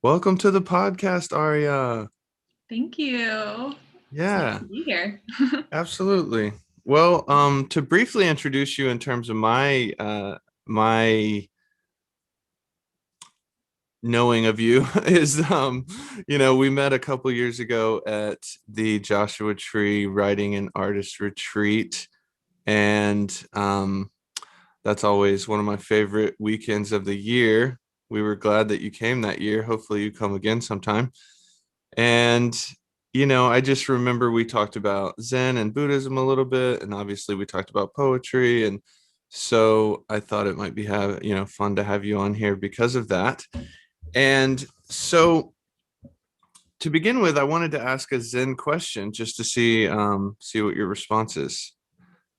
Welcome to the podcast, Aria. Thank you. It's nice Yeah, to be here. absolutely. Well, to briefly introduce you in terms of my knowing of you is we met a couple years ago at the Joshua Tree Writing and Artist Retreat, and that's always one of my favorite weekends of the year. We were glad that you came that year. Hopefully you come again sometime. And, I just remember we talked about Zen and Buddhism a little bit, and obviously we talked about poetry. And so I thought it might be fun to have you on here because of that. And so to begin with, I wanted to ask a Zen question just to see what your response is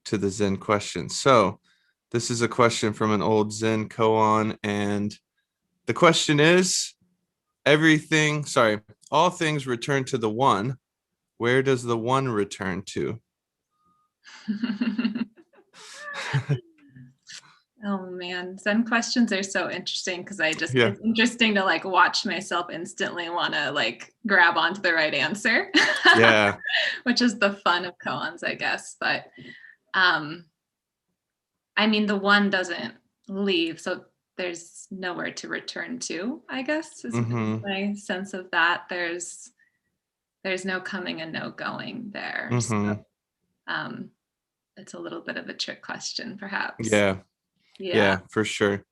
to the Zen question. So this is a question from an old Zen koan, and the question is, all things return to the one. Where does the one return to? Oh man, Zen questions are so interesting because Yeah. it's interesting to like watch myself instantly want to like grab onto the right answer, Yeah. which is the fun of koans, I guess. But um, I mean, the one doesn't leave, so there's nowhere to return to, I guess, is Mm-hmm. my sense of that. There's no coming and no going there. So Mm-hmm. um, it's a little bit of a trick question, perhaps. Yeah. Yeah. Yeah, for sure.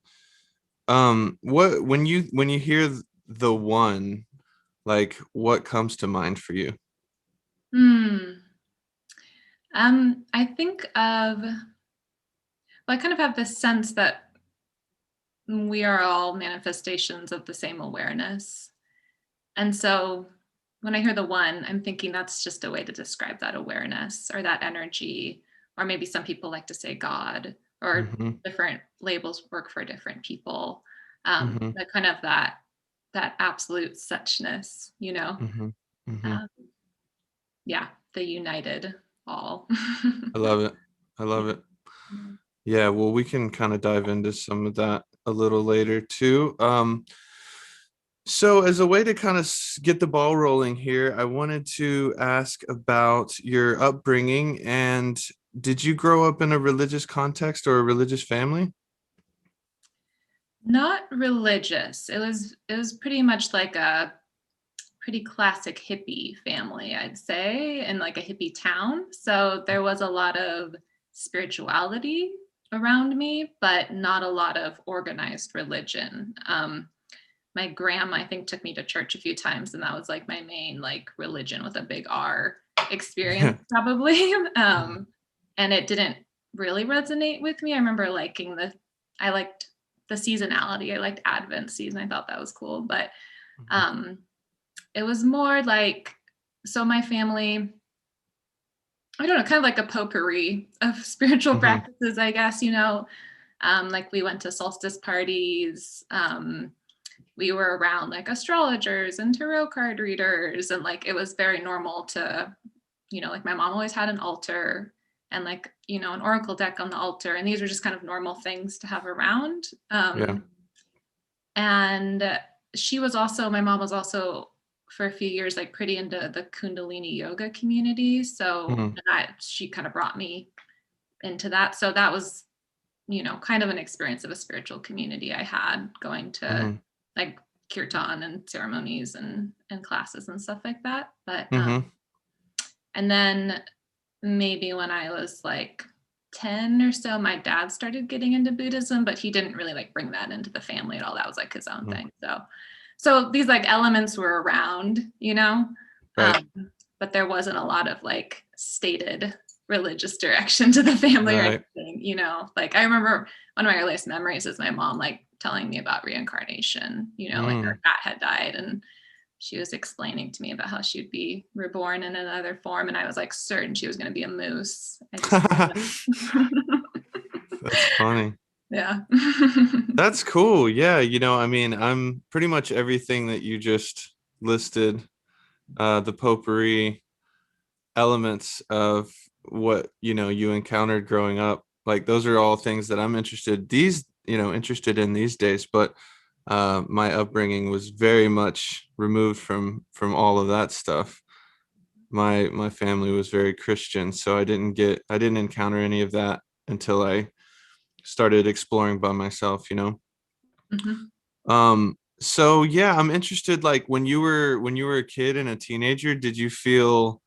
What when you hear the one, like what comes to mind for you? Hmm. I think of, well, I kind of have this sense that we are all manifestations of the same awareness. And so when I hear the one, I'm thinking that's just a way to describe that awareness or that energy, or maybe some people like to say God, or Mm-hmm. different labels work for different people. Mm-hmm. But kind of that absolute suchness, Mm-hmm. Mm-hmm. um, yeah, the united all. I love it. I love Yeah. it. Yeah, well, we can kind of dive into some of that a little later too. So as a way to kind of get the ball rolling here, I wanted to ask about your upbringing, and did you grow up in a religious context or a religious family? Not religious. It was pretty much like a pretty classic hippie family, I'd say, in like a hippie town. So there was a lot of spirituality around me, but not a lot of organized religion. My grandma, I think, took me to church a few times, and that was like my main like religion with a big R experience, Yeah. probably. And it didn't really resonate with me. I remember I liked the seasonality. I liked Advent season. I thought that was cool, but um, it was more like, so my family, I don't know, kind of like a potpourri of spiritual Hmm. practices, I guess. Like we went to solstice parties. We were around like astrologers and tarot card readers, and like it was very normal to, like my mom always had an altar and like, an oracle deck on the altar, and these were just kind of normal things to have around. Yeah. And my mom was also for a few years like pretty into the Kundalini yoga community. So Hmm. she kind of brought me into that. So that was, kind of an experience of a spiritual community I had, going to Hmm. like kirtan and ceremonies and classes and stuff like that. But Hmm. and then maybe when I was like 10 or so, my dad started getting into Buddhism, but he didn't really like bring that into the family at all. That was like his own thing. So these like elements were around, Right. um, but there wasn't a lot of like stated religious direction to the family or Right. anything, Like I remember one of my earliest memories is my mom like telling me about reincarnation, like her Mm. cat had died and she was explaining to me about how she'd be reborn in another form, and I was like certain she was going to be a moose. I just That's funny. yeah. That's cool. Yeah, I mean, I'm pretty much everything that you just listed, the potpourri elements of what, you encountered growing up. Like those are all things that I'm interested in these days. But my upbringing was very much removed from all of that stuff. My family was very Christian, so I didn't encounter any of that until I started exploring by myself, you know. Hmm. So yeah, I'm interested, like when you were a kid and a teenager, did you feel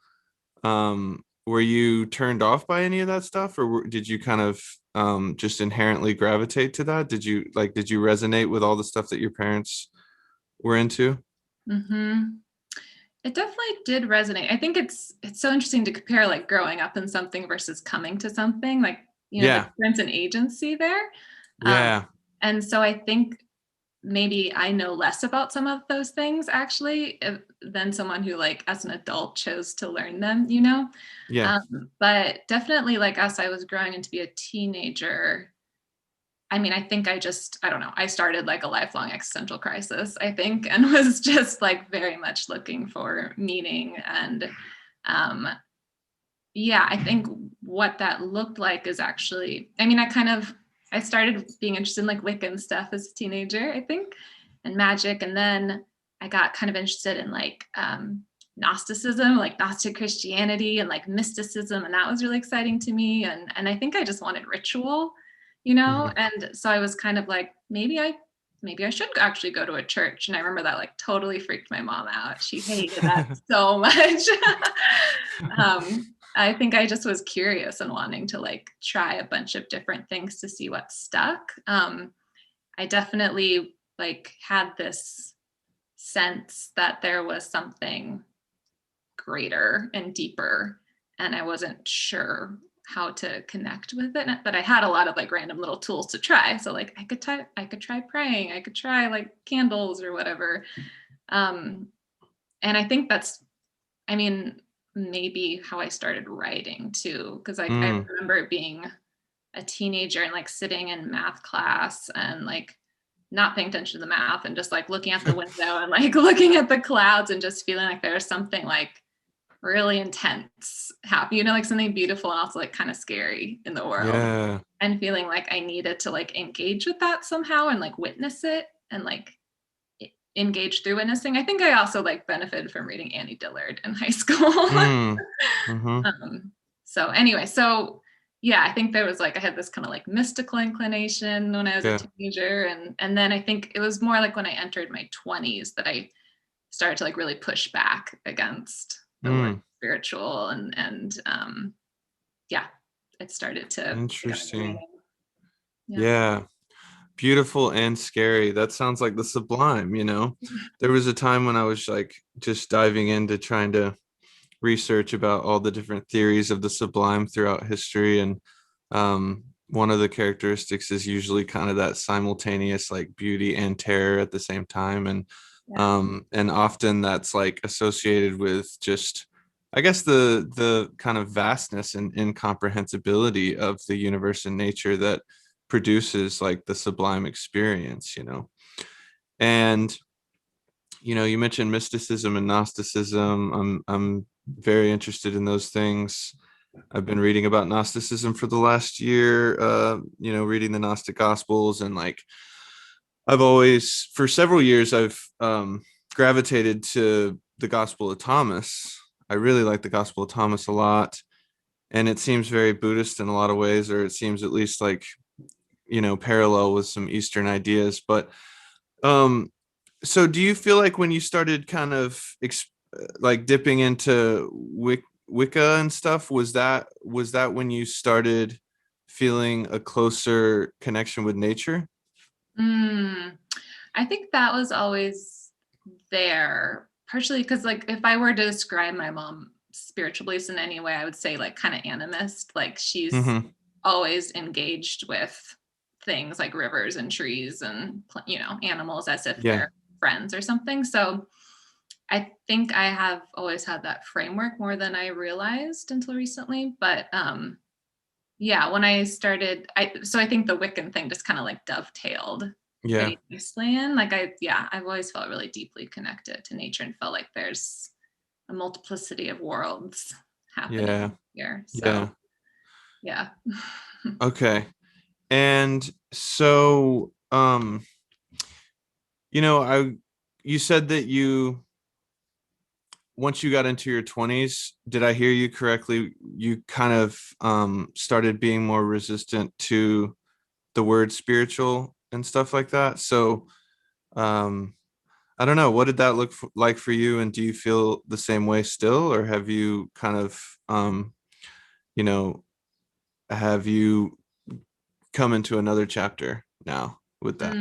were you turned off by any of that stuff, or did you kind of just inherently gravitate to that? Did you resonate with all the stuff that your parents were into? Hmm. It definitely did resonate. I think it's so interesting to compare like growing up in something versus coming to something, like, the Yeah, difference in agency there. Um, yeah, and so I think maybe I know less about some of those things actually than someone who like as an adult chose to learn them. yeah. But definitely like as I was growing into be a teenager, I mean, I think I don't know, I started like a lifelong existential crisis, I think, and was just like very much looking for meaning. And um, yeah, I think what that looked like is actually, I mean, I started being interested in like Wiccan stuff as a teenager, I think, and magic. And then I got kind of interested in like Gnosticism, like Gnostic Christianity and like mysticism. And that was really exciting to me. And I think I just wanted ritual. Mhm. And so I was kind of like, maybe I should actually go to a church. And I remember that like totally freaked my mom out. She hated that so much. I think I just was curious and wanting to like try a bunch of different things to see what stuck. I definitely like had this sense that there was something greater and deeper, and I wasn't sure how to connect with it. But I had a lot of like random little tools to try. So like I could try praying, I could try like candles or whatever. Um, and I think that's, I mean, maybe how I started writing too, because like I Mm, remember being a teenager and like sitting in math class and like not paying attention to the math and just like looking at the window and like looking at the clouds and just feeling like there was something like really intense happen, like something beautiful and also like kind of scary in the world, yeah. and feeling like I needed to like engage with that somehow and like witness it and like engage through witnessing. I think I also like benefited from reading Annie Dillard in high school. Mm, mm-hmm. um, so anyway, so yeah, I think there was like I had this kind of like mystical inclination when I was a Yeah. teenager, and then I think it was more like when I entered my 20s that I started to like really push back against the word Mm, spiritual, and yeah, it started to take on a new interesting. meaning. Yeah. Yeah. Beautiful and scary. That sounds like the sublime, you know? There was a time when I was like just diving into trying to research about all the different theories of the sublime throughout history. And one of the characteristics is usually kind of that simultaneous like beauty and terror at the same time. Yeah. And often that's like associated with just I guess the kind of vastness and incomprehensibility of the universe and nature that produces like the sublime experience, you know. And you know, you mentioned mysticism and Gnosticism. I'm very interested in those things. I've been reading about Gnosticism for the last year, you know, reading the Gnostic Gospels, and like I've always for several years I've gravitated to the Gospel of Thomas. I really like the Gospel of Thomas a lot, and it seems very Buddhist in a lot of ways, or it seems at least like, you know, parallel with some Eastern ideas. But um so do you feel like when you started kind of like dipping into Wicca and stuff, was that when you started feeling a closer connection with nature? Mm, I think that was always there, partially because, like, if I were to describe my mom's spiritual beliefs in any way, I would say, like, kind of animist. Like, she's Mm-hmm. always engaged with things like rivers and trees and, animals as if Yeah. they're friends or something. So I think I have always had that framework more than I realized until recently. But yeah, when I started, so I think the Wiccan thing just kind of like dovetailed Yeah. pretty nicely in. Like I've always felt really deeply connected to nature and felt like there's a multiplicity of worlds Yeah. happening here. So Yeah. yeah. Okay. And so I you said that you once you got into your 20s, did I hear you correctly? You kind of started being more resistant to the word spiritual and stuff like that. So um, I don't know. What did that look like for you? And do you feel the same way still, or have you kind of, you know, have you come into another chapter now with that?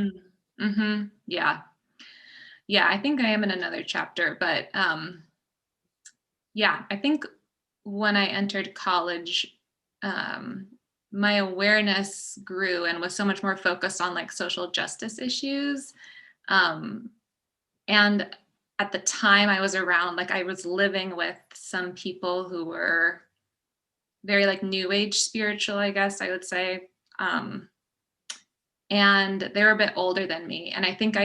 Mm, yeah. Yeah, I think I am in another chapter, but yeah, I think when I entered college, um, my awareness grew and was so much more focused on like social justice issues. Um, and at the time I was around, like I was living with some people who were very like new age spiritual, I guess I would say. Um, and they were a bit older than me. And I think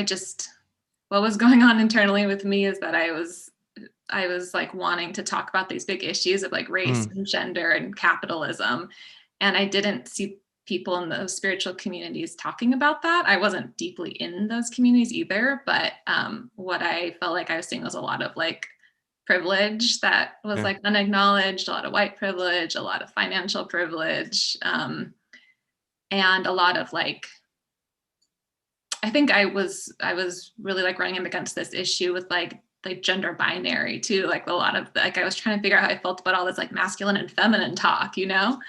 what was going on internally with me is that I was like wanting to talk about these big issues of like race Mm, and gender and capitalism. And I didn't see people in those spiritual communities talking about that. I wasn't deeply in those communities either, but what I felt like I was seeing was a lot of like privilege that was yeah, like unacknowledged, a lot of white privilege, a lot of financial privilege, and a lot of like I think I was really like running up against this issue with like gender binary too. Like a lot of like I was trying to figure out how I felt about all this like masculine and feminine talk, you know?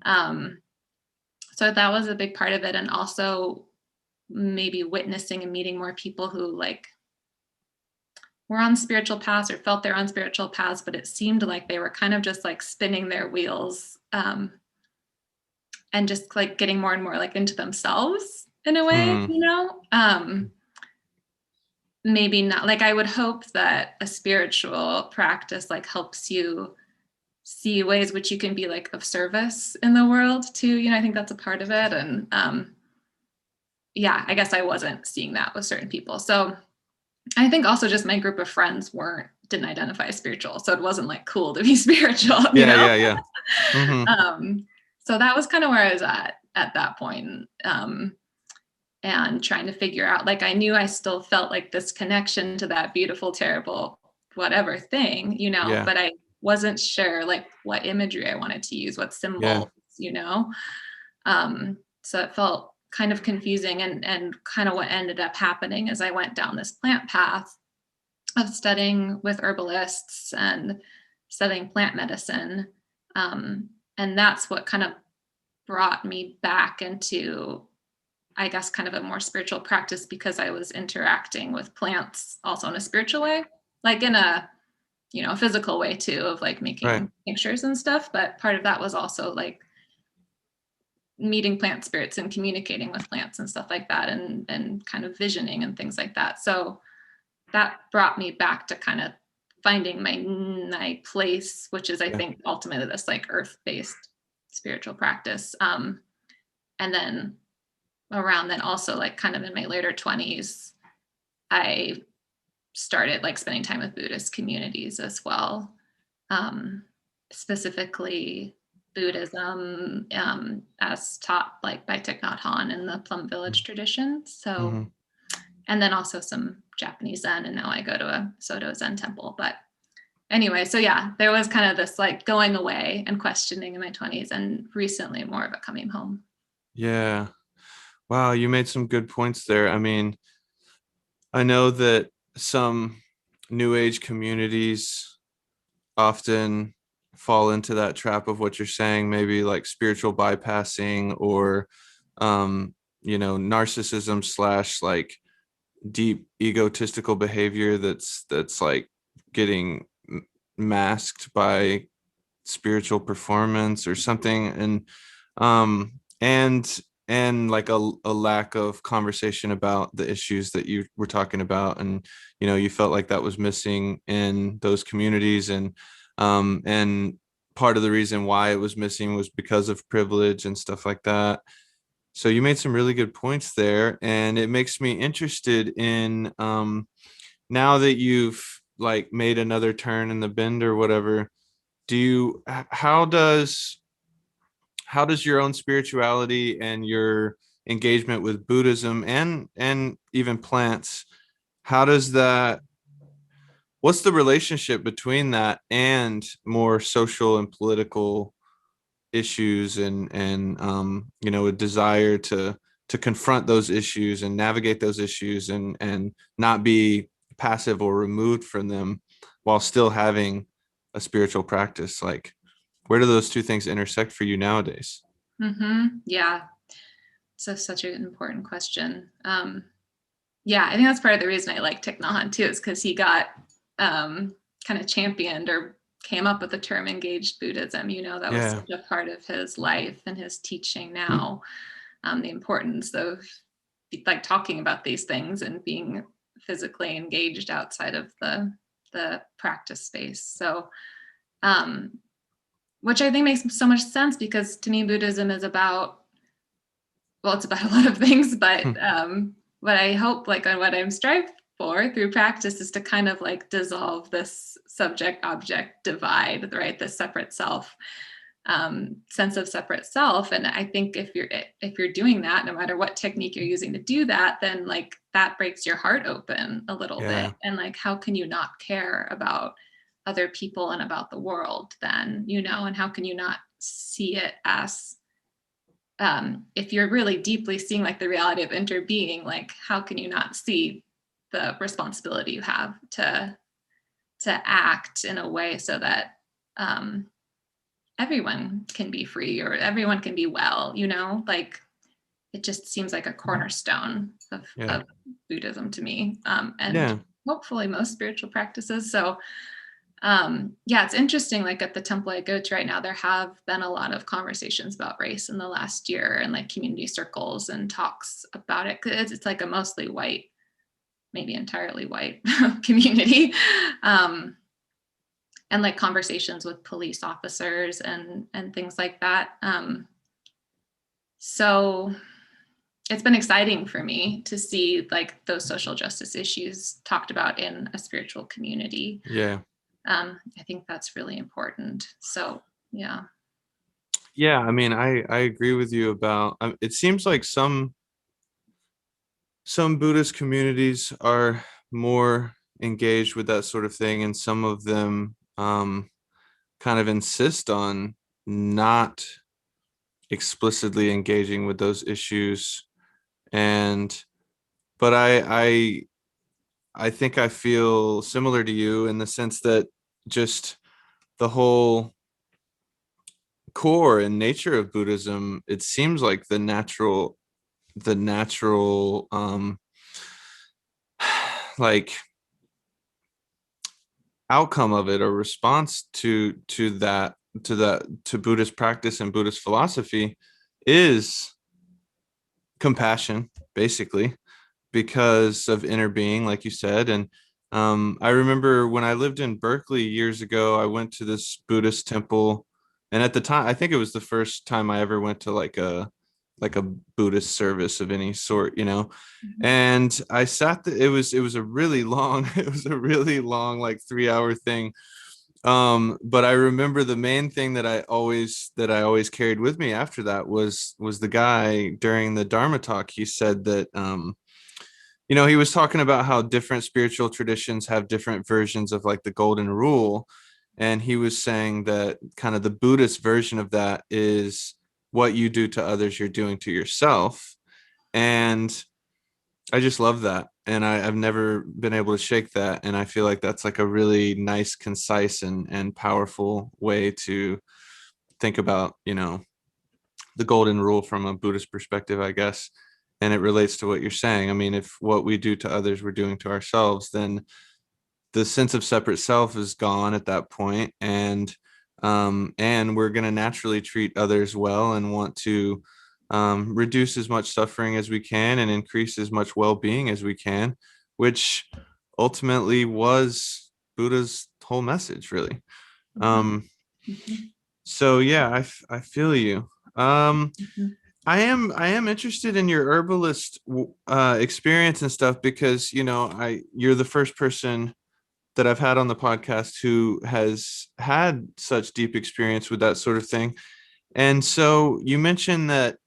Um, so that was a big part of it. And also maybe witnessing and meeting more people who like were on spiritual paths or felt they're on spiritual paths, but it seemed like they were kind of just like spinning their wheels, and just like getting more and more like into themselves in a way, mm, you know? Maybe not, like I would hope that a spiritual practice like helps you see ways which you can be like of service in the world too, I think that's a part of it. And yeah, I guess I wasn't seeing that with certain people. So I think also just my group of friends didn't identify as spiritual, so it wasn't like cool to be spiritual, yeah, yeah, yeah. Hmm. um so that was kind of where I was at that point. And trying to figure out, like I knew I still felt like this connection to that beautiful terrible whatever thing, Yeah, but I wasn't sure like what imagery I wanted to use, what yeah, symbols, so it felt kind of confusing. And kind of what ended up happening is I went down this plant path of studying with herbalists and studying plant medicine, and that's what kind of brought me back into, I guess, kind of a more spiritual practice, because I was interacting with plants also in a spiritual way, like in a physical way too, of like right. making tinctures and stuff. But part of that was also like meeting plant spirits and communicating with plants and stuff like that, and kind of visioning and things like that. So that brought me back to kind of finding my place, which is I Yeah, think ultimately this like earth-based spiritual practice. And then around then also like kind of in my later 20s, I started like spending time with Buddhist communities as well, um, specifically Buddhism, as taught like by Thich Nhat Hanh in the Plum Village tradition. So, mm-hmm. and then also some Japanese Zen, and now I go to a Soto Zen temple. But anyway, so yeah, there was kind of this like going away and questioning in my 20s, and recently more of it coming home. Yeah. Wow, you made some good points there. I mean, I know that some new age communities often fall into that trap of what you're saying, maybe like spiritual bypassing or narcissism slash like deep egotistical behavior that's like getting masked by spiritual performance or something. And like a lack of conversation about the issues that you were talking about, and you felt like that was missing in those communities. And part of the reason why it was missing was because of privilege and stuff like that. So you made some really good points there, and it makes me interested in now that you've like made another turn in the bend or whatever. Do you how does your own spirituality and your engagement with Buddhism and even plants how does that, what's the relationship between that and more social and political issues, and you know, a desire to confront those issues and navigate those issues and not be passive or removed from them while still having a spiritual practice? Like, where do those two things intersect for you nowadays? Yeah, so such an important question. Yeah, I think that's part of the reason I like Thich Nhat Hanh too, is because he got kind of championed or came up with the term engaged Buddhism. You know, that was Yeah. such a part of his life and his teaching now, the importance of like talking about these things and being physically engaged outside of the practice space. So, which I think makes so much sense, because to me, Buddhism is about, well, it's about a lot of things, but what I hope, like, and what I'm striving for through practice, is to kind of like dissolve this subject object divide, right? The separate self, sense of separate self. And I think if you're doing that, no matter what technique you're using to do that, then like that breaks your heart open a little bit. Yeah. And like, how can you not care about other people and about the world then, you know? And how can you not see it as, if you're really deeply seeing like the reality of interbeing, like how can you not see the responsibility you have to act in a way so that everyone can be free or everyone can be well, you know? Like, it just seems like a cornerstone Yeah. of Buddhism to me, and Yeah. hopefully most spiritual practices. So yeah, it's interesting. Like at the temple I go to right now, there have been a lot of conversations about race in the last year, and like community circles and talks about it. 'Cause it's like a mostly white, maybe entirely white community. And like conversations with police officers and things like that. So it's been exciting for me to see like those social justice issues talked about in a spiritual community. Yeah. I think that's really important. So yeah. Yeah, I mean, I agree with you about, it seems like some Buddhist communities are more engaged with that sort of thing, and some of them kind of insist on not explicitly engaging with those issues. And but I think I feel similar to you in the sense that just the whole core and nature of Buddhism, it seems like the natural like outcome of it, or response to Buddhist practice and Buddhist philosophy, is compassion, basically, because of inner being, like you said. And I remember when I lived in Berkeley years ago, I went to this Buddhist temple, and at the time, I think it was the first time I ever went to like a Buddhist service of any sort, you know. Mhm. And I sat it was a really long it was a really long, like 3 hour thing. But I remember the main thing that I always carried with me after that was the guy during the Dharma talk. He said that you know, he was talking about how different spiritual traditions have different versions of like the golden rule. And he was saying that kind of the Buddhist version of that is what you do to others, you're doing to yourself. And I just love that. And I've never been able to shake that. And I feel like that's like a really nice, concise, and powerful way to think about, you know, the golden rule from a Buddhist perspective, I guess. And it relates to what you're saying. I mean, if what we do to others we're doing to ourselves, then the sense of separate self is gone at that point, and we're going to naturally treat others well and want to reduce as much suffering as we can and increase as much well-being as we can, which ultimately was Buddha's whole message, really. Mhm. um Mhm. so yeah, I feel you. Mhm. I am interested in your herbalist experience and stuff, because you know, you're the first person that I've had on the podcast who has had such deep experience with that sort of thing. And so you mentioned that,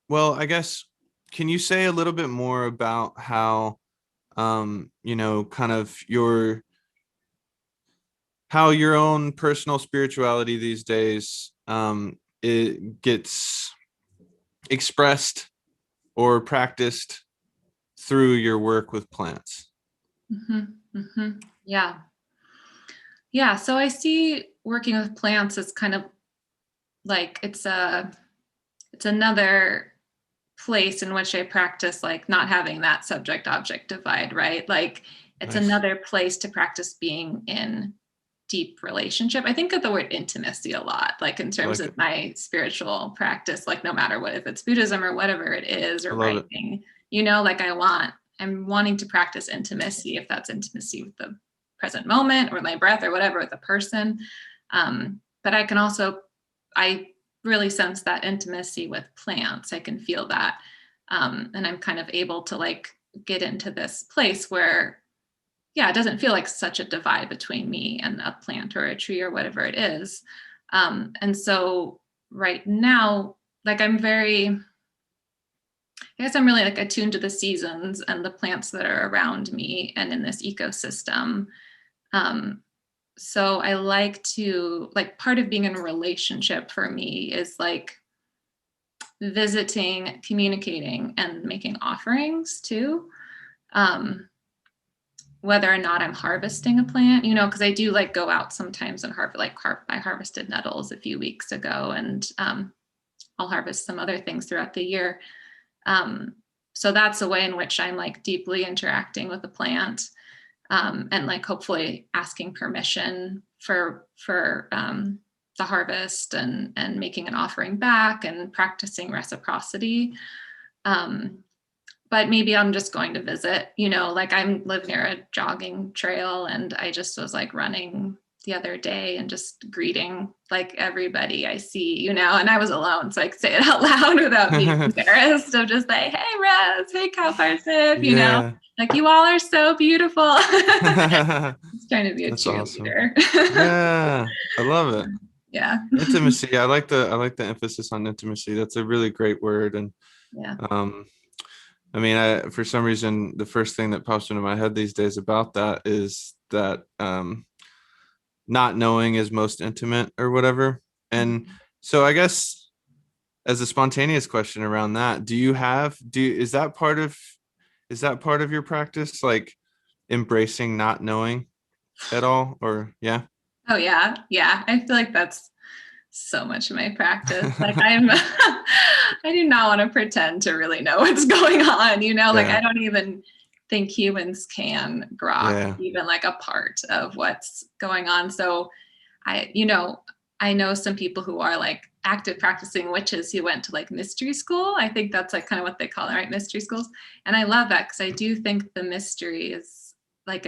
well, I guess can you say a little bit more about how, kind of how your own personal spirituality these days, it gets expressed or practiced through your work with plants? Yeah. Yeah. So I see working with plants as kind of like it's another place in which I practice like not having that subject object divide, right? Like it's Nice. another place to practice being in deep relationship. I think of the word intimacy a lot, like in I terms like of it. my spiritual practice, like no matter what, if it's Buddhism or whatever it is, I or love it. writing, like I'm wanting to practice intimacy, if that's intimacy with the present moment or my breath or whatever with a person. But I can also, I really sense that intimacy with plants. I can feel that. And I'm kind of able to like get into this place where, yeah, it doesn't feel like such a divide between me and a plant or a tree or whatever it is. And so right now, like I guess I'm really like attuned to the seasons and the plants that are around me and in this ecosystem. Um, so I like to, like, part of being in a relationship for me is like visiting, communicating, and making offerings too. Um, Whether or not I'm harvesting a plant, because I do like go out sometimes and I harvested nettles a few weeks ago, and I'll harvest some other things throughout the year. So that's a way in which I'm like deeply interacting with the plant, and like hopefully asking permission for the harvest and making an offering back and practicing reciprocity. Um, but maybe I'm just going to visit, like I live near a jogging trail, and I just was like running the other day and just greeting like everybody I see, and I was alone, so I could say it out loud without being embarrassed of just like, hey Rez, hey cow parsnip, Yeah. like you all are so beautiful. It's trying to be a That's awesome. cheerleader. Yeah, I love it. Yeah. Intimacy. I like the emphasis on intimacy. That's a really great word. And Yeah. um, I mean, for some reason, the first thing that pops into my head these days about that is that not knowing is most intimate or whatever. And so I guess as a spontaneous question around that, is that part of your practice, like embracing not knowing at all? Or yeah. Oh yeah. Yeah. I feel like that's so much of my practice. Like I do not want to pretend to really know what's going on, like Yeah. I don't even think humans can grok Yeah. even like a part of what's going on. So I know some people who are like active practicing witches who went to like mystery school. I think that's like kind of what they call it, right? Mystery schools. And I love that because I do think the mystery is like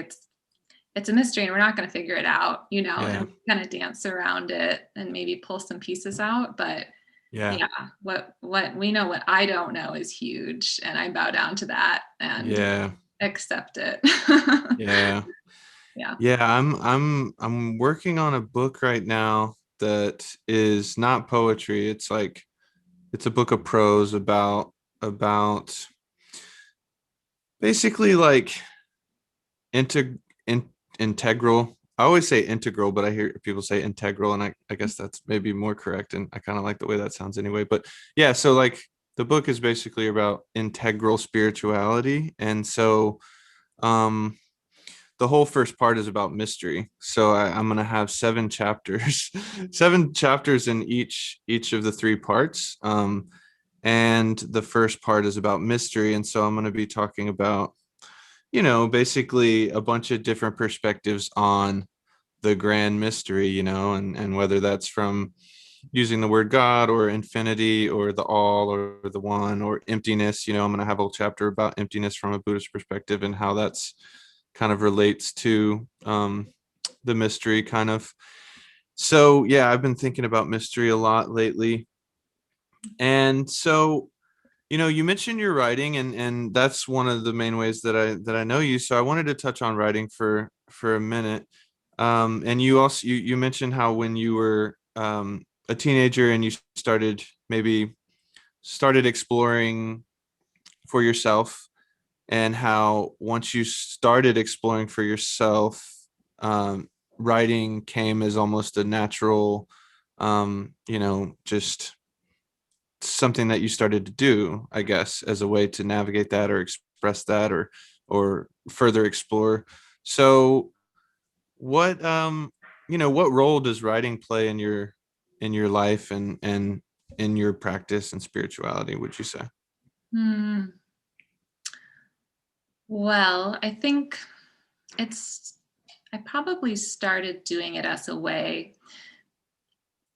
it's a mystery and we're not going to figure it out, Yeah. and kind of dance around it and maybe pull some pieces out. But Yeah. yeah, what we know, what I don't know is huge. And I bow down to that and Yeah. accept it. Yeah. Yeah. Yeah. I'm working on a book right now that is not poetry. It's a book of prose about basically like integ integral. I always say integral, but I hear people say integral, and I guess that's maybe more correct. And I kind of like the way that sounds anyway. But yeah, so like the book is basically about integral spirituality. And so um the whole first part is about mystery. So I'm gonna have 7 chapters, 7 chapters in each of the 3 parts. And the first part is about mystery. And so I'm gonna be talking about, basically a bunch of different perspectives on the grand mystery, and whether that's from using the word God or infinity or the all or the one or emptiness. I'm going to have a whole chapter about emptiness from a Buddhist perspective and how that's kind of relates to the mystery kind of. So yeah, I've been thinking about mystery a lot lately. And so you mentioned your writing, and that's one of the main ways that I know you. So I wanted to touch on writing for a minute. And you mentioned how when you were a teenager and you started exploring for yourself, and how once you started exploring for yourself, writing came as almost a natural, just something that you started to do, I guess, as a way to navigate that or express that or further explore. So what what role does writing play in your life and in your practice and spirituality, would you say? Hmm. Well, I think I probably started doing it as a way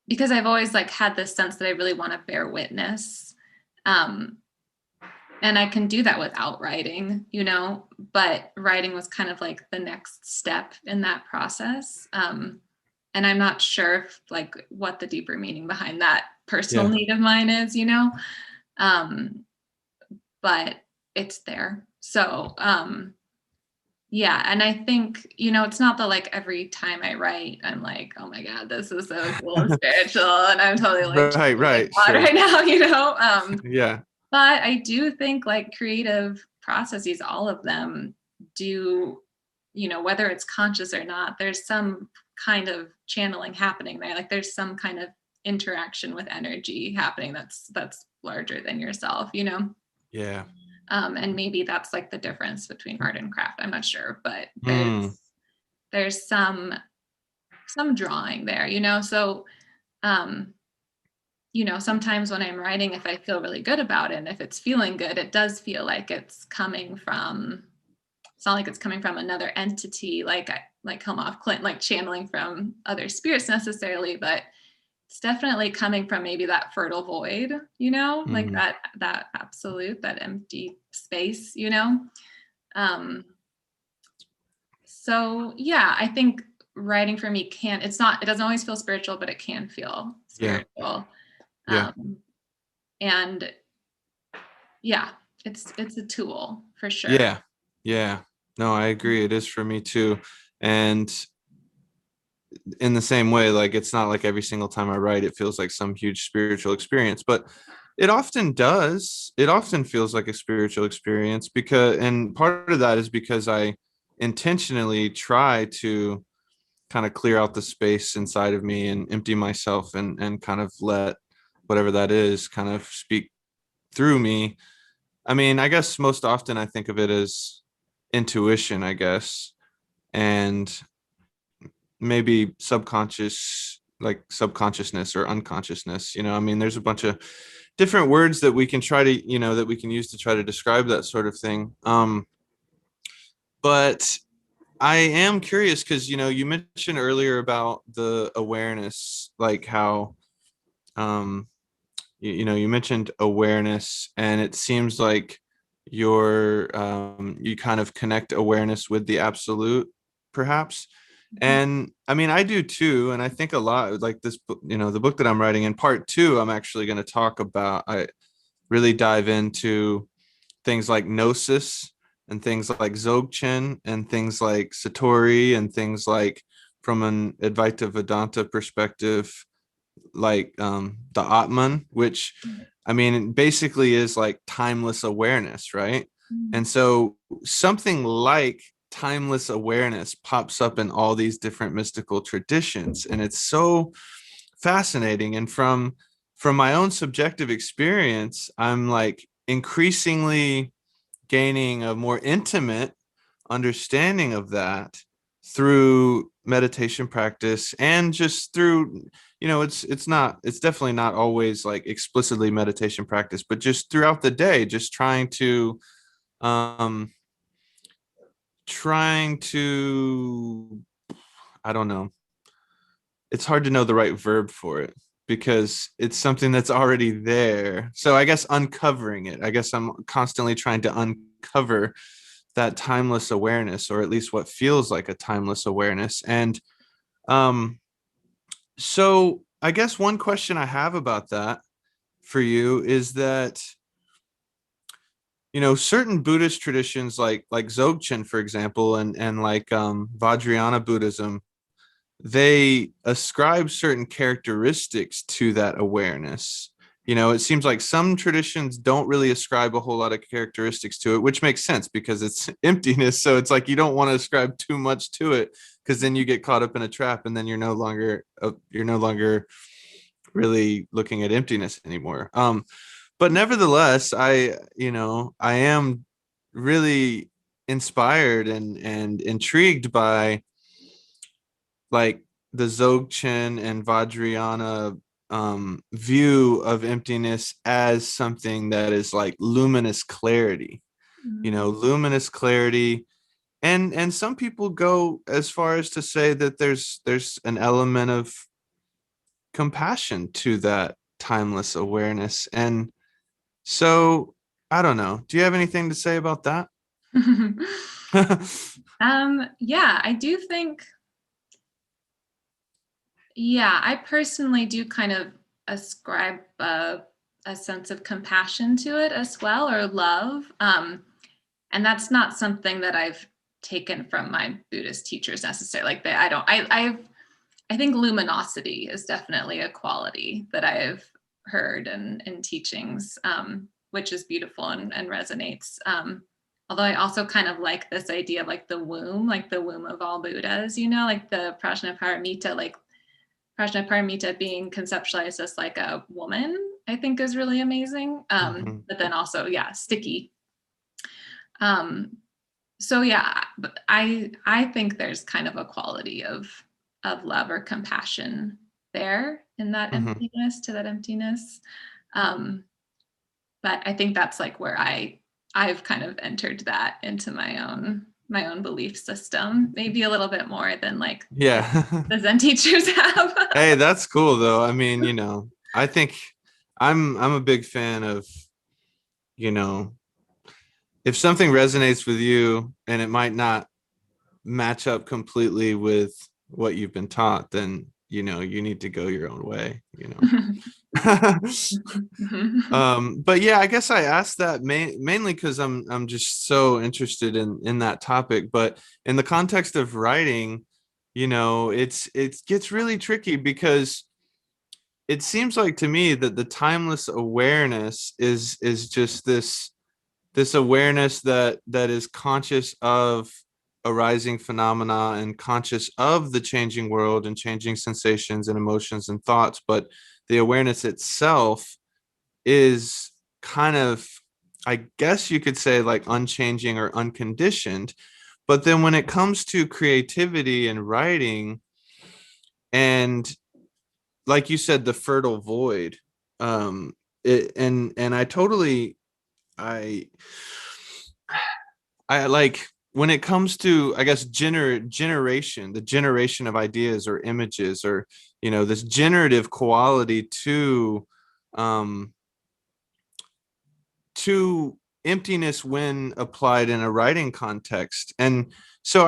because I've always like had this sense that I really want to bear witness. Um, and I can do that without writing, but writing was kind of like the next step in that process. And I'm not sure if, like what the deeper meaning behind that personal Yeah. need of mine is, um, but it's there. So, yeah. And I think, it's not that like every time I write, I'm like, oh my God, this is so cool and spiritual. And I'm totally like, Right, God sure. right now, Yeah. but I do think like creative processes, all of them do, whether it's conscious or not, there's some kind of channeling happening there. Like there's some kind of interaction with energy happening that's larger than yourself, Yeah. and maybe that's like the difference between art and craft. I'm not sure, but Hmm. there's some drawing there, so um sometimes when I'm writing, if I feel really good about it and if it's feeling good, it does feel like it's not like it's coming from another entity, like Helmholtz Clint, like channeling from other spirits necessarily, but it's definitely coming from maybe that fertile void, like Hmm. that absolute, that empty space, um so yeah, I think writing for me it doesn't always feel spiritual, but it can feel Yeah. spiritual. Yeah. um and yeah, it's a tool for sure. Yeah. Yeah. No, I agree. It is for me too. And in the same way, like it's not like every single time I write, it feels like some huge spiritual experience, but it often does. It often feels like a spiritual experience and part of that is because I intentionally try to kind of clear out the space inside of me and empty myself and kind of let whatever that is kind of speak through me. I mean, I guess most often I think of it as intuition, I guess, and maybe subconsciousness or unconsciousness. I mean, there's a bunch of different words that we can try to, that we can use to try to describe that sort of thing. But I am curious because, you mentioned earlier about the awareness, like how, um, you mentioned awareness, and it seems like you kind of connect awareness with the absolute, perhaps. And I mean, I do too. And I think a lot like this book, the book that I'm writing in part two, I'm actually going to talk about, I really dive into things like gnosis and things like Dzogchen and things like Satori and things like, from an Advaita Vedanta perspective, like the Atman, which I mean basically is like timeless awareness, right? Mhm. And so something like timeless awareness pops up in all these different mystical traditions, and it's so fascinating. And from my own subjective experience, I'm like increasingly gaining a more intimate understanding of that through meditation practice, and just through, it's definitely not always like explicitly meditation practice, but just throughout the day, just um trying to, I don't know, it's hard to know the right verb for it because it's something that's already there. So I guess uncovering it, I guess I'm constantly trying to uncover that timeless awareness, or at least what feels like a timeless awareness. And um so I guess one question I have about that for you is that, certain Buddhist traditions like Dzogchen, for example, and like Vajrayana Buddhism, they ascribe certain characteristics to that awareness. it seems like some traditions don't really ascribe a whole lot of characteristics to it, which makes sense because it's emptiness. So it's like you don't want to ascribe too much to it, because then you get caught up in a trap, and then you're no longer really looking at emptiness anymore. But nevertheless, I am really inspired and intrigued by like the Dzogchen and Vajrayana view of emptiness as something that is like luminous clarity, Mm. luminous clarity. And some people go as far as to say that there's an element of compassion to that timeless awareness. And so I don't know. Do you have anything to say about that? Yeah, I do think, yeah, I personally do kind of ascribe a sense of compassion to it as well, or love. And that's not something that I've taken from my Buddhist teachers necessarily. Like I don't, I think luminosity is definitely a quality that I've heard in teachings, which is beautiful and resonates. Although I also kind of like this idea of like the womb of all Buddhas, like the Prajnaparamita being conceptualized as like a woman, I think is really amazing. Mhm, But then also, yeah, sticky. So yeah, but I think there's kind of a quality of love or compassion there in that mhm, emptiness, to that emptiness. Um, but I think that's like where I've kind of entered that into my own belief system, maybe a little bit more than like yeah. the Zen teachers have. Hey, that's cool though. I mean, I think I'm a big fan of, you know, if something resonates with you and it might not match up completely with what you've been taught, then you need to go your own way. But yeah, I guess I asked that mainly because I'm just so interested in that topic. But in the context of writing, it gets really tricky because it seems like to me that the timeless awareness is just this awareness that is conscious of arising phenomena and conscious of the changing world and changing sensations and emotions and thoughts, but the awareness itself is kind of, I guess you could say, like unchanging or unconditioned. But then when it comes to creativity and writing, and like you said, the fertile void, and I I like when it comes to, I guess, the generation of ideas or images, or this generative quality um to emptiness when applied in a writing context. And so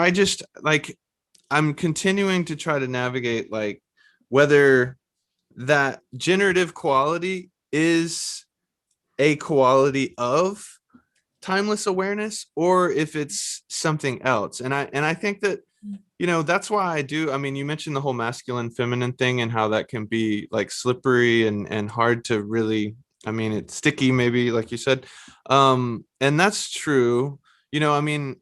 I'm continuing to try to navigate like whether that generative quality is a quality of timeless awareness or if it's something else. And I think that that's why I mean, you mentioned the whole masculine feminine thing and how that can be like slippery and hard to really, I mean, it's sticky maybe, like you said. And that's true. I mean,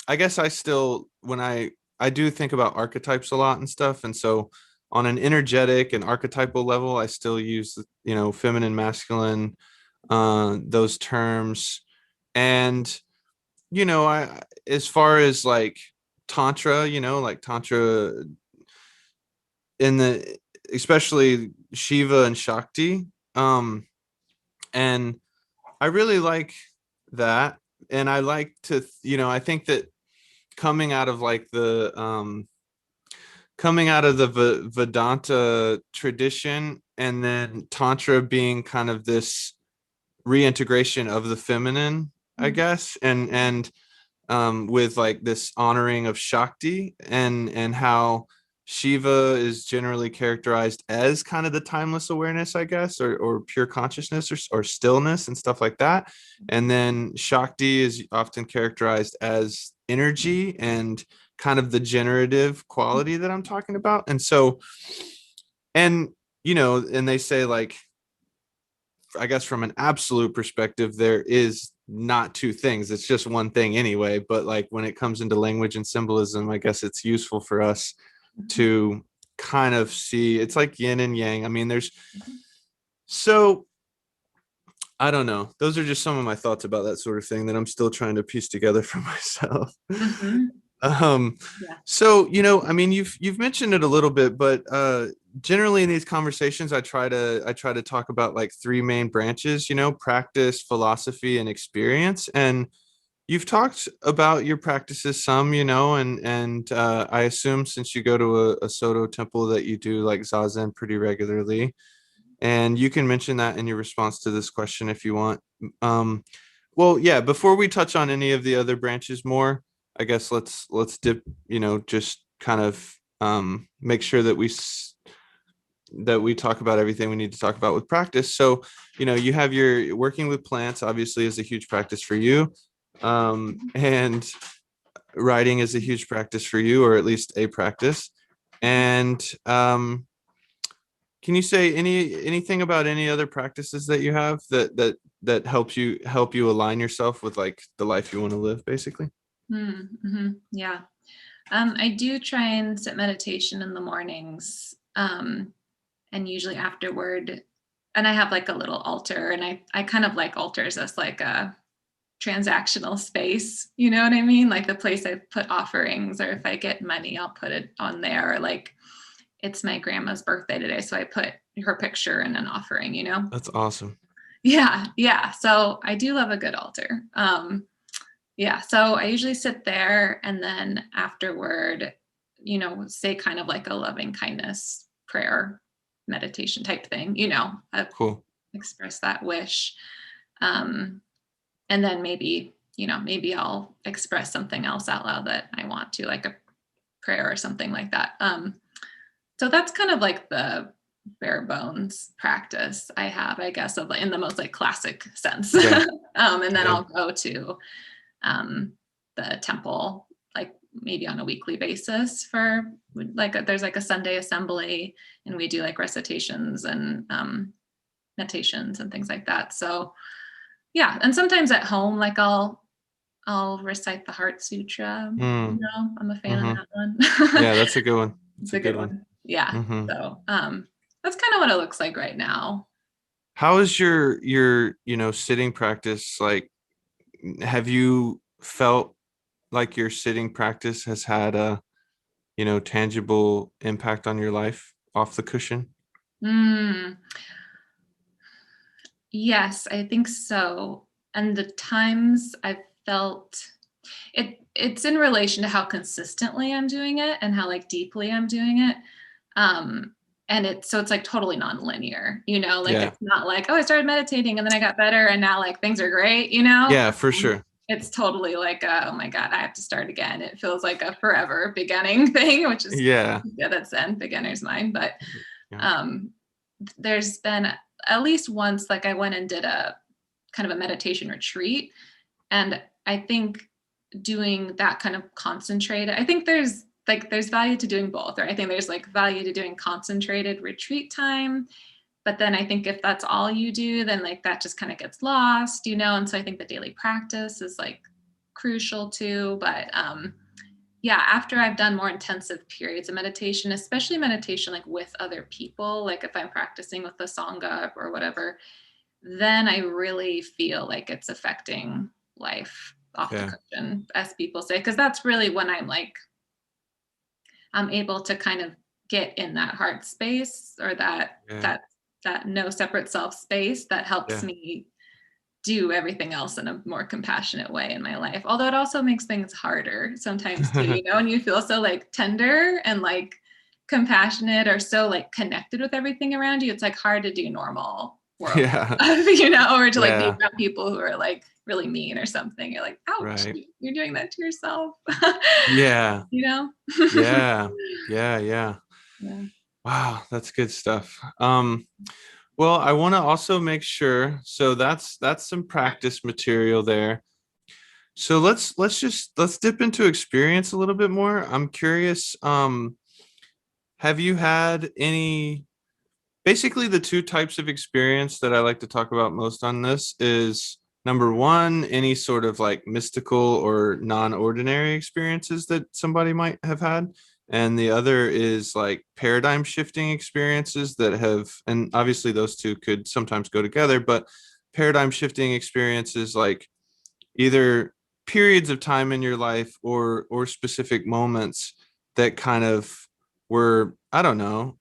I guess I still, when I do think about archetypes a lot and stuff, and so on an energetic and archetypal level, I still use feminine, masculine, those terms. And I, as far as like tantra, like tantra in the, especially Shiva and Shakti, and I really like that. And I like to, I think that coming out of like coming out of the Vedanta tradition, and then tantra being kind of this reintegration of the feminine, I guess, and with like this honoring of Shakti, and how Shiva is generally characterized as kind of the timeless awareness, I guess, or pure consciousness, or stillness and stuff like that. And then Shakti is often characterized as energy and kind of the generative quality that I'm talking about. And so, and and they say like I guess from an absolute perspective, there is not two things. It's just one thing anyway. But like when it comes into language and symbolism, I guess it's useful for us to kind of see, it's like yin and yang. I mean, so I don't know. Those are just some of my thoughts about that sort of thing that I'm still trying to piece together for myself. Mhm. Um, Yeah. so, I mean, you've mentioned it a little bit, but generally in these conversations, I try to talk about like three main branches, practice, philosophy, and experience. And you've talked about your practices some, and I assume since you go to a Soto temple that you do like Zazen pretty regularly. And you can mention that in your response to this question if you want. Um, well, yeah, before we touch on any of the other branches more, I guess let's dip, just kind of make sure that we talk about everything we need to talk about with practice. So, you have your working with plants, obviously, is a huge practice for you. And writing is a huge practice for you, or at least a practice. And can you say anything about any other practices that you have that help you align yourself with like the life you want to live, basically? Mm-hmm. Yeah. I do try and sit meditation in the mornings, and usually afterward, and I have like a little altar, and I kind of like altars as like a transactional space. You know what I mean? Like the place I put offerings, or if I get money, I'll put it on there. Or like it's my grandma's birthday today, so I put her picture in an offering. That's awesome. Yeah, yeah. So I do love a good altar. Yeah, so I usually sit there, and then afterward, say kind of like a loving kindness prayer meditation type thing, Cool. express that wish. Um, and then maybe I'll express something else out loud that I want to, like a prayer or something like that. So that's kind of like the bare bones practice I have, I guess, of in the most like classic sense. Yeah. And then Yeah. I'll go to the temple like maybe on a weekly basis for like there's like a Sunday assembly, and we do like recitations and meditations and things like that. So yeah, and sometimes at home, like I'll recite the Heart Sutra. Mm, I'm a fan of hmm. that one. Yeah, that's a good one. It's It's a a good good one. one. Yeah. Hmm. So that's kind of what it looks like right now. How is your sitting practice like? Have you felt like your sitting practice has had a tangible impact on your life off the cushion? Mm, yes, I think so. And the times I've felt it's in relation to how consistently I'm doing it and how like deeply I'm doing it. Um, and it's like totally nonlinear, like Yeah. it's not like, oh, I started meditating and then I got better and now like things are great, Yeah, for sure. It's totally like, oh my God, I have to start again. It feels like a forever beginning thing, which is, Yeah. yeah, that's Zen, beginner's mind. But Yeah. um, there's been at least once, like I went and did a kind of a meditation retreat. And I think doing that kind of concentrated, I think there's value to doing both, or I think there's like value to doing concentrated retreat time. But then I think if that's all you do, then like that just kind of gets lost, and so I think the daily practice is like crucial too. But yeah, after I've done more intensive periods of meditation, especially meditation like with other people, like if I'm practicing with the Sangha or whatever, then I really feel like it's affecting life off the Yeah. cushion, as people say, because that's really when I'm able to kind of get in that heart space, or that Yeah. that that no separate self space that helps Yeah. me do everything else in a more compassionate way in my life. Although it also makes things harder sometimes too, and you feel so like tender and like compassionate, or so like connected with everything around you. It's like hard to do normal world Yeah. stuff, or to like be Yeah. around people who are like really mean or something. You're like, ouch, Right. you're doing that to yourself. Yeah. you know? Yeah. Yeah. Yeah. Yeah. Wow, that's good stuff. Well, I want to also make sure. So that's some practice material there. So let's dip into experience a little bit more. I'm curious. Have you had any basically the two types of experience that I like to talk about most on this is number one, any sort of like mystical or non-ordinary experiences that somebody might have had. And the other is like paradigm shifting experiences that have, and obviously those two could sometimes go together, but paradigm shifting experiences like either periods of time in your life or specific moments that kind of were, I don't know,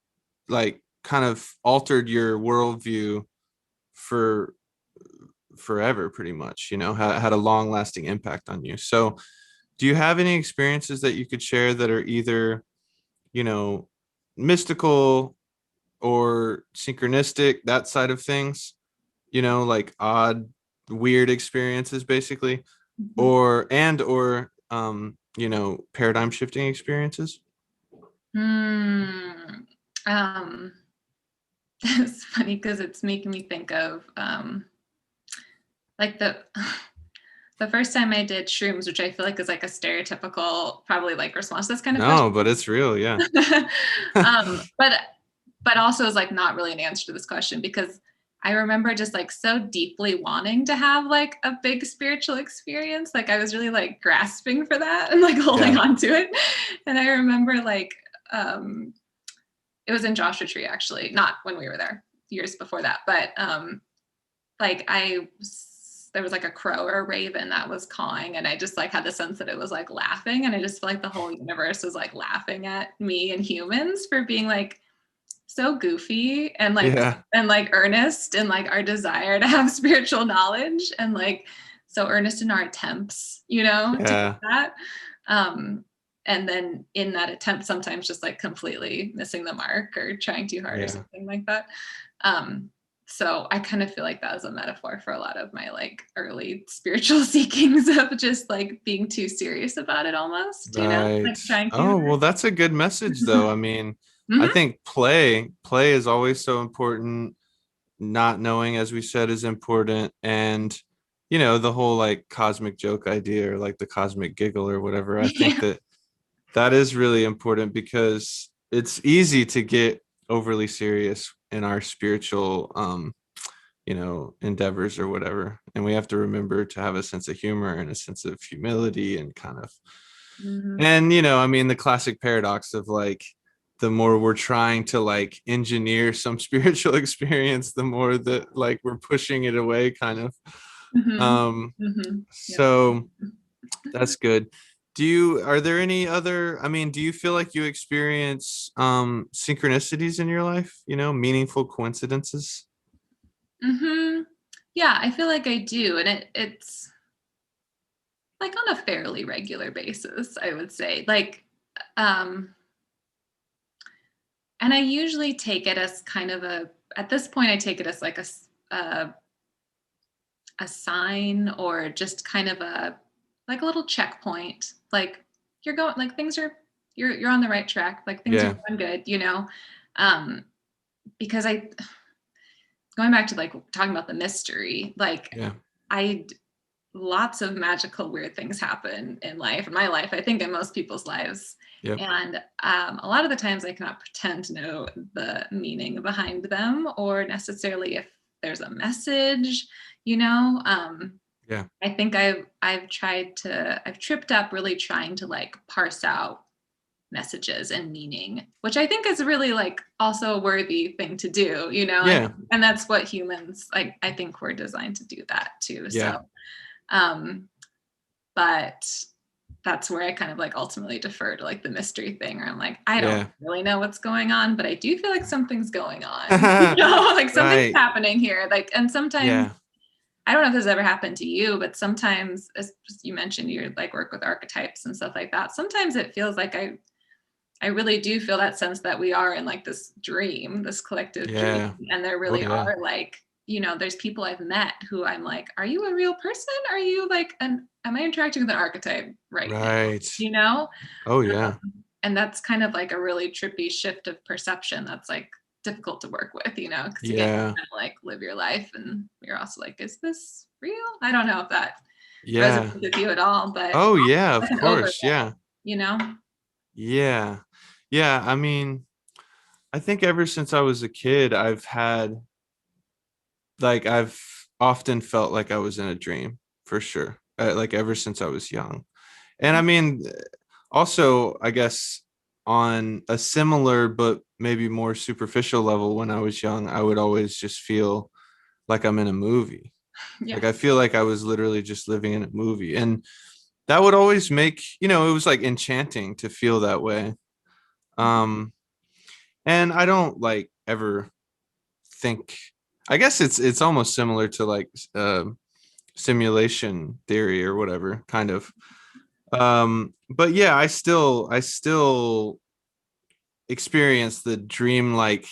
like kind of altered your worldview for forever, pretty much, had a long lasting impact on you. So do you have any experiences that you could share that are either, you know mystical or synchronistic, that side of things, like odd, weird experiences basically, Mhm. or paradigm shifting experiences? Hmm. Um, it's funny because it's making me think of like the first time I did shrooms, which I feel like is like a stereotypical, probably like response to this kind of question. No, but it's real, yeah. But also is like not really an answer to this question, because I remember just like so deeply wanting to have like a big spiritual experience. Like I was really like grasping for that and like holding Yeah. on to it. And I remember like it was in Joshua Tree, actually, not when we were there, years before that, but like there was like a crow or a raven that was cawing, and I just like had the sense that it was like laughing, and I just feel like the whole universe was like laughing at me and humans for being like so goofy Yeah. and like earnest in like our desire to have spiritual knowledge, and like so earnest in our attempts, to get Yeah. that. And then in that attempt, sometimes just like completely missing the mark or trying too hard or Yeah. something like that. So I kind of feel like that was a metaphor for a lot of my like early spiritual seekings of just like being too serious about it almost, Right. like trying too Oh, well, that's a good message though. hard. I mean, I Hmm. think play is always so important. Not knowing, as we said, is important. And the whole like cosmic joke idea, or like the cosmic giggle or whatever, I think Yeah. that that is really important because it's easy to get overly serious in our spiritual endeavors or whatever, and we have to remember to have a sense of humor and a sense of humility and kind of, Hmm. and I mean, the classic paradox of like, the more we're trying to like engineer some spiritual experience, the more that like we're pushing it away, kind of. Hmm. um Hmm. Yep. so that's good. Are there any other, I mean, do you feel like you experience synchronicities in your life, meaningful coincidences? Hmm. Yeah, I feel like I do, and it's like on a fairly regular basis, I would say. Like, um, and I usually take it as kind of at this point, I take it as like a sign, or just kind of like a little checkpoint. Like you're going, like things are, you're on the right track. Like things are Yeah. going good. Um, because going back to like talking about the mystery, like Yeah. I lots of magical weird things happen in life, in my life, I think in most people's lives. Yep. And a lot of the times I cannot pretend to know the meaning behind them, or necessarily if there's a message, you know. Yeah. I think I've tripped up really trying to like parse out messages and meaning, which I think is really like also a worthy thing to do, Yeah. and that's what humans, like I think we're designed to do that too. Yeah. So um, but that's where I kind of like ultimately defer to like the mystery thing, where I'm like, I don't Yeah. really know what's going on, but I do feel like something's going on. Like something's Right. happening here. Like, and sometimes Yeah. I don't know if this has ever happened to you, but sometimes, as you mentioned, you like work with archetypes and stuff like that. Sometimes it feels like I really do feel that sense that we are in like this dream, this collective dream. Yeah. And there Oh really yeah. are like, there's people I've met who I'm like, are you a real person? Are you like am I interacting with an archetype right now? Right. You know? Oh yeah. And that's kind of like a really trippy shift of perception that's like difficult to work with, because again, you Yeah. kind of like live your life and you're also like, is this real? I don't know if that Yeah. resonates with you at all, but Oh yeah, of like an overlay, course. Yeah. you know? Yeah. Yeah. I mean, I think ever since I was a kid, I've often felt like I was in a dream for sure. Like ever since I was young. And I mean, also, I guess on a similar but maybe more superficial level, when I was young, I would always just feel like I'm in a movie. Yeah. Like I feel like I was literally just living in a movie. And that would always make, it was like enchanting to feel that way. Um, and I don't like ever think, I guess it's almost similar to like simulation theory or whatever, kind of. But yeah, I still experience the dreamlike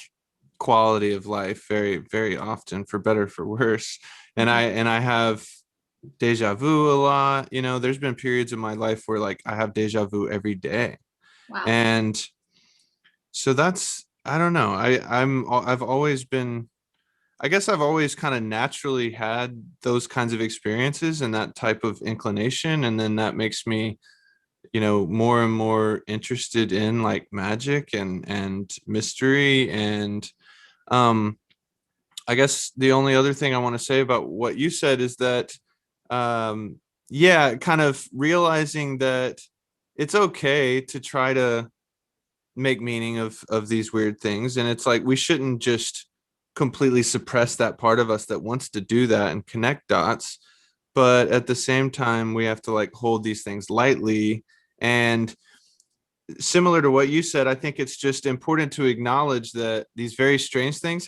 quality of life very, very often, for better, for worse. And I Mhm. and I have deja vu a lot. There's been periods in my life where like I have deja vu every day. Wow. And so that's, I don't know. I've always been, I guess I've always kind of naturally had those kinds of experiences and that type of inclination. And then that makes me, more and more interested in like magic and mystery. And um I guess the only other thing I want to say about what you said is that um yeah, kind of realizing that it's okay to try to make meaning of these weird things, and it's like we shouldn't just completely suppress that part of us that wants to do that and connect dots, but at the same time we have to like hold these things lightly. And similar to what you said, I think it's just important to acknowledge that these very strange things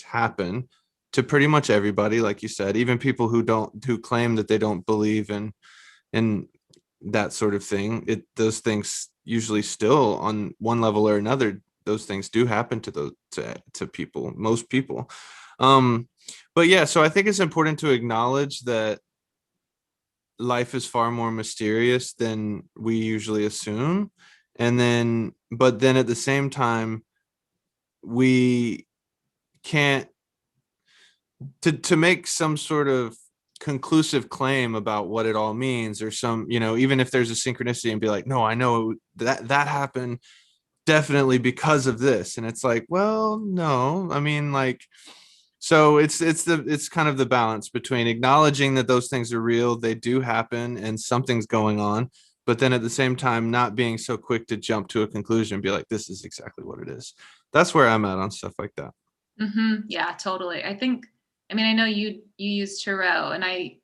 happen to pretty much everybody, like you said, even people who claim that they don't believe in that sort of thing. Those things usually still, on one level or another, those things do happen to people, most people. um but yeah, so I think it's important to acknowledge that life is far more mysterious than we usually assume. But then at the same time, we can't, to make some sort of conclusive claim about what it all means, or some, even if there's a synchronicity, and be like, no, I know that happened definitely because of this. And it's like, well, no, I mean, like, so it's kind of the balance between acknowledging that those things are real, they do happen, and something's going on, but then at the same time not being so quick to jump to a conclusion and be like, this is exactly what it is. That's where I'm at on stuff like that. Yeah, totally. I mean, I know you use tarot, and I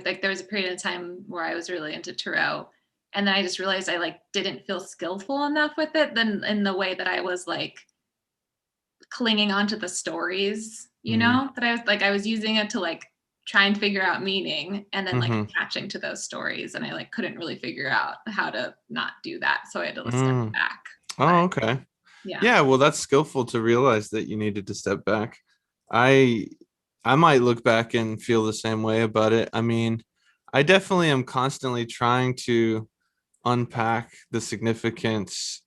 like there was a period of time where I was really into tarot, and then I just realized I like didn't feel skillful enough with it. Then in the way that I was like clinging onto the stories, Mm-hmm. that I was using it to like try and figure out meaning, and then like Mm-hmm. attaching to those stories, and I like couldn't really figure out how to not do that, so I had to step Mm. back. But Oh, okay. yeah. Yeah, well, that's skillful to realize that you needed to step back. I I might look back and feel the same way about it. I mean, I definitely am constantly trying to unpack the significance,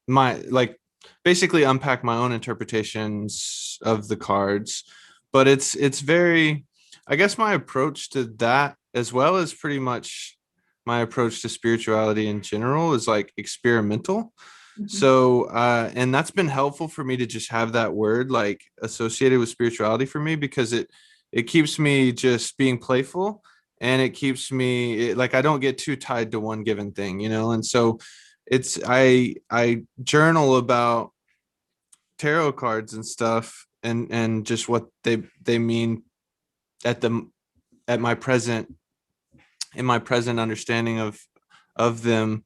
my like basically unpack my own interpretations of the cards. But it's very, I guess my approach to that, as well as pretty much my approach to spirituality in general, is like experimental. Mhm. So and that's been helpful for me to just have that word like associated with spirituality for me, because it keeps me just being playful, and it keeps me like I don't get too tied to one given thing, and so I journal about tarot cards and stuff, and just what they mean at the at my present in my present understanding of them.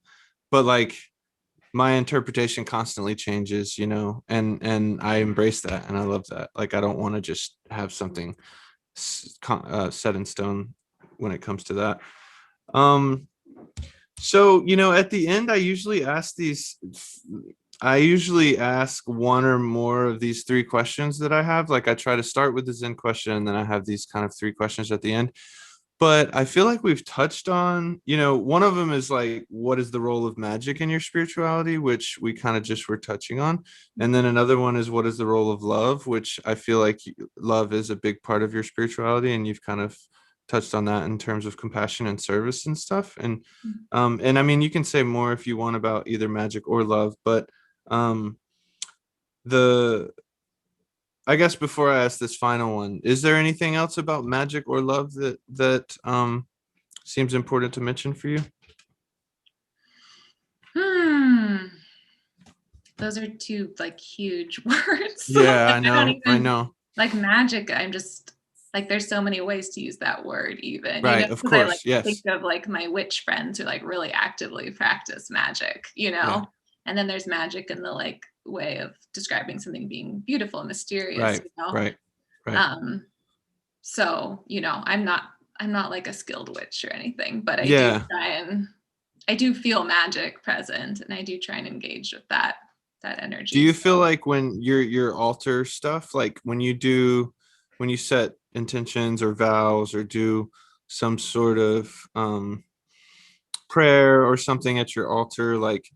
But like my interpretation constantly changes, and I embrace that, and I love that. Like I don't want to just have something set in stone when it comes to that. um So, at the end, I usually ask one or more of these three questions that I have. Like, I try to start with the Zen question, and then I have these kind of three questions at the end. But I feel like we've touched on, one of them is like, what is the role of magic in your spirituality, which we kind of just were touching on. And then another one is, what is the role of love, which I feel like love is a big part of your spirituality. And you've kind of touched on that in terms of compassion and service and stuff. And I mean, you can say more if you want about either magic or love, but Um, the I guess before I ask this final one, is there anything else about magic or love that seems important to mention for you? Hmm. Those are two like huge words. Yeah, Like I I don't know. I even know. like magic. I'm just like there's so many ways to use that word even, Right, of because I like course. think Yes. of like my witch friends who like really actively practice magic, Yeah. and then there's magic in the like way of describing something being beautiful and mysterious, Right. Right. Right. Um, so, I'm not like a skilled witch or anything, but Yeah. I do feel magic present and I do try and engage with that Do energy. you feel So like when your altar stuff, like when you set intentions or vows or do some sort of prayer or something at your altar, like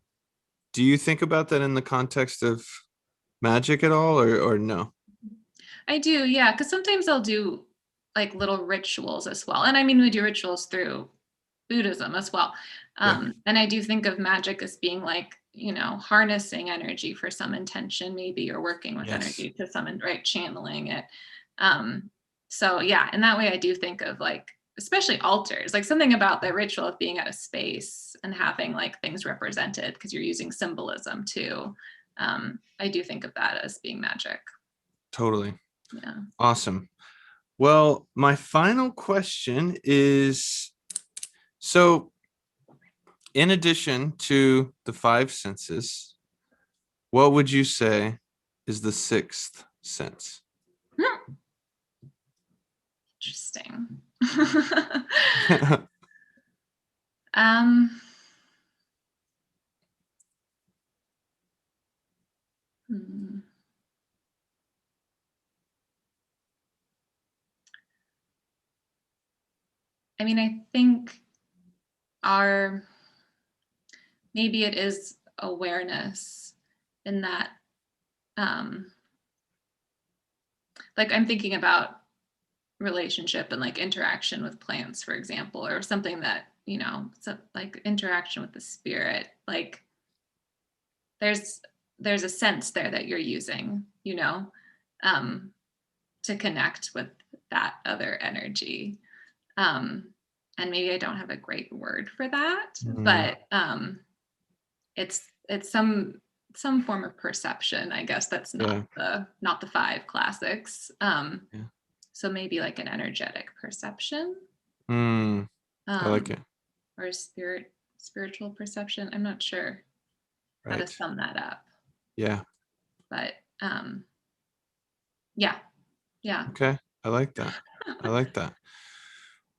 do you think about that in the context of magic at all or no? I do, yeah, because sometimes I'll do like little rituals as well. And I mean, we do rituals through Buddhism as well. Yeah. And I do think of magic as being like, harnessing energy for some intention, maybe, or working with Yes. energy to summon, right? Channeling it. Um, so yeah, in that way, I do think of like, especially altars, like something about the ritual of being at a space and having like things represented because you're using symbolism too. I do think of that as being magic. Totally. Yeah. Awesome. Well, my final question is, so in addition to the five senses, what would you say is the sixth sense? Interesting. um, hmm. I mean, I think our maybe it is awareness in that, um, like I'm thinking about relationship and like interaction with plants, for example, or something that, so like interaction with the spirit. Like there's there's a sense there that you're using, um, to connect with that other energy. Um, and maybe I don't have a great word for that, Mm, but it's some form of perception, I guess, that's yeah, not the five classics. yeah. So maybe like an energetic perception, Mm, I like um, it. or a spiritual perception. I'm not sure how to Right. sum that up, Yeah. but yeah, yeah. Okay. I like that. I like that.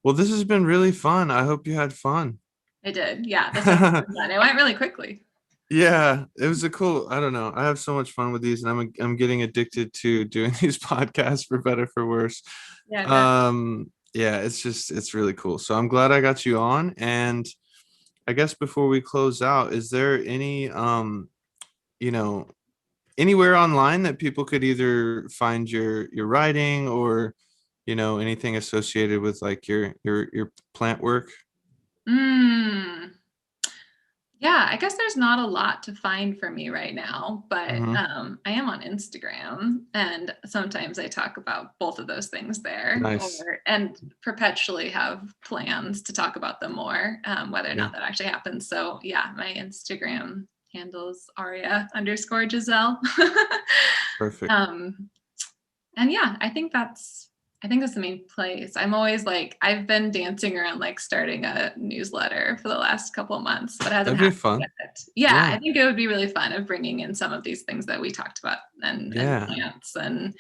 Well, this has been really fun. I hope you had fun. I did. Yeah, this was fun. It went really quickly. Yeah, it was a cool, I don't know. I have so much fun with these and I'm getting addicted to doing these podcasts for better for worse. Yeah, I bet. Yeah, it's really cool. So I'm glad I got you on. And I guess before we close out, is there any you know, anywhere online that people could either find your writing or anything associated with like your plant work? Mm. Yeah, I guess there's not a lot to find for me right now, but Hmm. I am on Instagram and sometimes I talk about both of those things there, Nice. and perpetually have plans to talk about them more, whether or Yeah, not that actually happens. So yeah, my Instagram handles Aria_Giselle. perfect. um, and yeah, I think that's the main place. I'm always like, I've been dancing around like starting a newsletter for the last couple of months, but it hasn't That'd be happened fun. yet. Yeah, Yeah. I think it would be really fun of bringing in some of these things that we talked about, and Yeah, plants and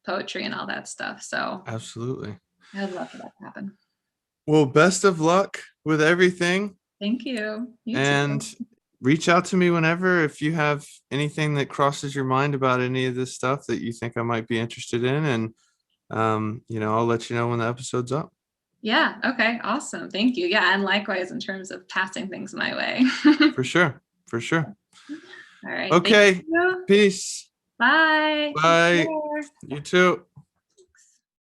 poetry and all that stuff. So absolutely. I'd love for that to happen. Well, best of luck with everything Thank you. You too. and reach out to me whenever if you have anything that crosses your mind about any of this stuff that you think I might be interested in. And I'll let you know when the episode's up. Yeah. Okay. Awesome. Thank you. Yeah. And likewise in terms of passing things my way. For sure. For sure. All right. Thank Okay. you. Peace. Bye. Take Bye. care. You too.